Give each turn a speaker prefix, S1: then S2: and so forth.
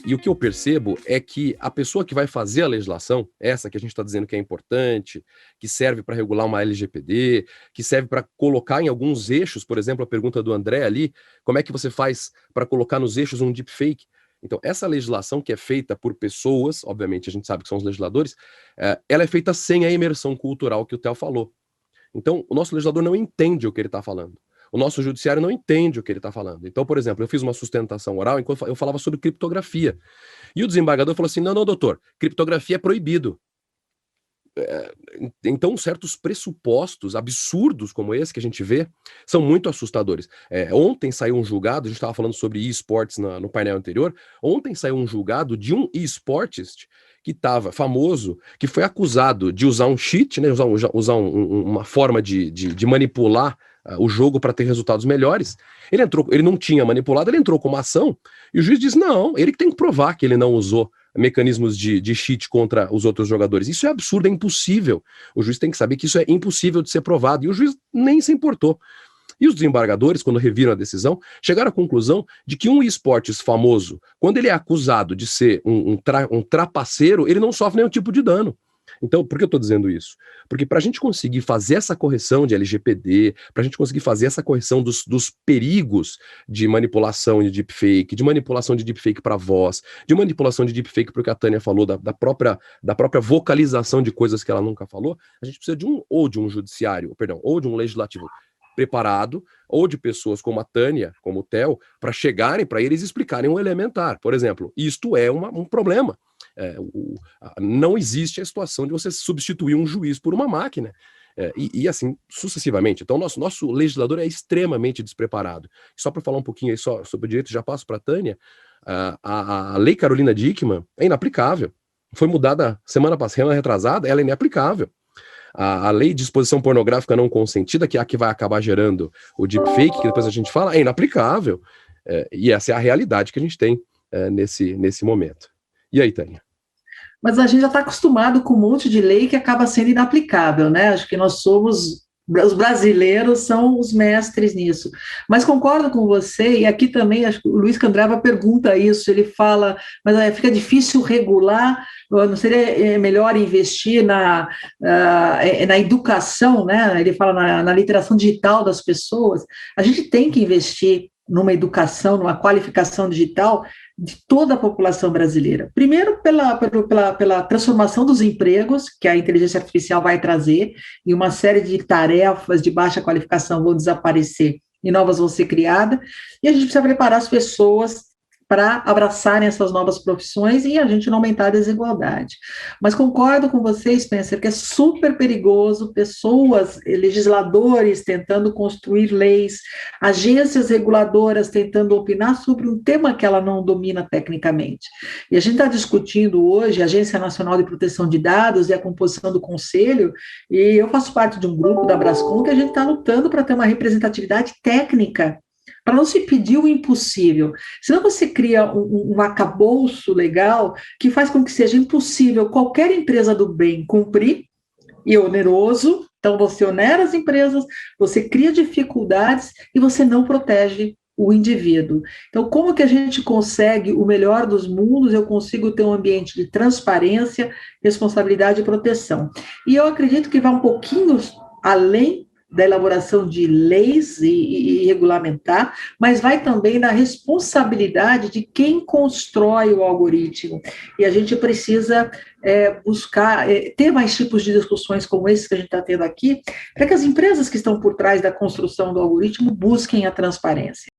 S1: E o que eu percebo é que a pessoa que vai fazer a legislação, essa que a gente está dizendo que é importante, que serve para regular uma LGPD, que serve para colocar em alguns eixos, por exemplo, a pergunta do André ali, como é que você faz para colocar nos eixos um deepfake? Então, essa legislação que é feita por pessoas, obviamente a gente sabe que são os legisladores, ela é feita sem a imersão cultural que o Theo falou. Então, o nosso legislador não entende o que ele está falando. O nosso judiciário não entende o que ele está falando. Então, por exemplo, eu fiz uma sustentação oral enquanto eu falava sobre criptografia. E o desembargador falou assim, não, doutor, criptografia é proibido. Então, certos pressupostos absurdos como esse que a gente vê são muito assustadores. Ontem saiu um julgado, a gente estava falando sobre esportes no painel anterior, ontem saiu um julgado de um esportist que estava famoso, que foi acusado de usar um cheat, né, usar uma forma de manipular o jogo para ter resultados melhores. Ele não tinha manipulado, ele entrou com uma ação, e o juiz diz, não, ele que tem que provar que ele não usou mecanismos de cheat contra os outros jogadores. Isso é absurdo, é impossível. O juiz tem que saber que isso é impossível de ser provado, e o juiz nem se importou. E os desembargadores, quando reviram a decisão, chegaram à conclusão de que um esportes famoso, quando ele é acusado de ser um trapaceiro, ele não sofre nenhum tipo de dano. Então, por que eu estou dizendo isso? Porque para a gente conseguir fazer essa correção de LGPD, para a gente conseguir fazer essa correção dos perigos de manipulação de deepfake, para voz, de manipulação de deepfake porque a Tânia falou, da própria vocalização de coisas que ela nunca falou, a gente precisa de um judiciário, ou de um legislativo preparado, ou de pessoas como a Tânia, como o Theo, para chegarem para eles explicarem o elementar. Por exemplo, isto é um problema. Não existe a situação de você substituir um juiz por uma máquina. E assim sucessivamente. Então, nosso legislador é extremamente despreparado. Só para falar um pouquinho aí só sobre o direito, já passo para a Tânia, a lei Carolina Dickmann é inaplicável. Foi mudada semana retrasada, ela é inaplicável. A lei de exposição pornográfica não consentida, que é a que vai acabar gerando o deepfake, que depois a gente fala, é inaplicável. E essa é a realidade que a gente tem nesse momento. E aí, Tânia?
S2: Mas a gente já está acostumado com um monte de lei que acaba sendo inaplicável, né? Acho que os brasileiros são os mestres nisso. Mas concordo com você, e aqui também, acho que o Luiz Candrava pergunta isso, ele fala, mas fica difícil regular, não seria melhor investir na educação, né? Ele fala na literação digital das pessoas. A gente tem que investir numa educação, numa qualificação digital de toda a população brasileira. Primeiro, pela transformação dos empregos que a inteligência artificial vai trazer, e uma série de tarefas de baixa qualificação vão desaparecer e novas vão ser criadas, e a gente precisa preparar as pessoas para abraçarem essas novas profissões e a gente não aumentar a desigualdade. Mas concordo com você, Spencer, que é super perigoso pessoas, legisladores tentando construir leis, agências reguladoras tentando opinar sobre um tema que ela não domina tecnicamente. E a gente está discutindo hoje a Agência Nacional de Proteção de Dados e a composição do conselho, e eu faço parte de um grupo da Brascom que a gente está lutando para ter uma representatividade técnica, para não se pedir o impossível. Senão você cria um arcabouço legal que faz com que seja impossível qualquer empresa do bem cumprir, e oneroso, então você onera as empresas, você cria dificuldades e você não protege o indivíduo. Então, como que a gente consegue o melhor dos mundos? Eu consigo ter um ambiente de transparência, responsabilidade e proteção. E eu acredito que vai um pouquinho além da elaboração de leis e regulamentar, mas vai também na responsabilidade de quem constrói o algoritmo. E a gente precisa buscar, ter mais tipos de discussões como esses que a gente está tendo aqui, para que as empresas que estão por trás da construção do algoritmo busquem a transparência.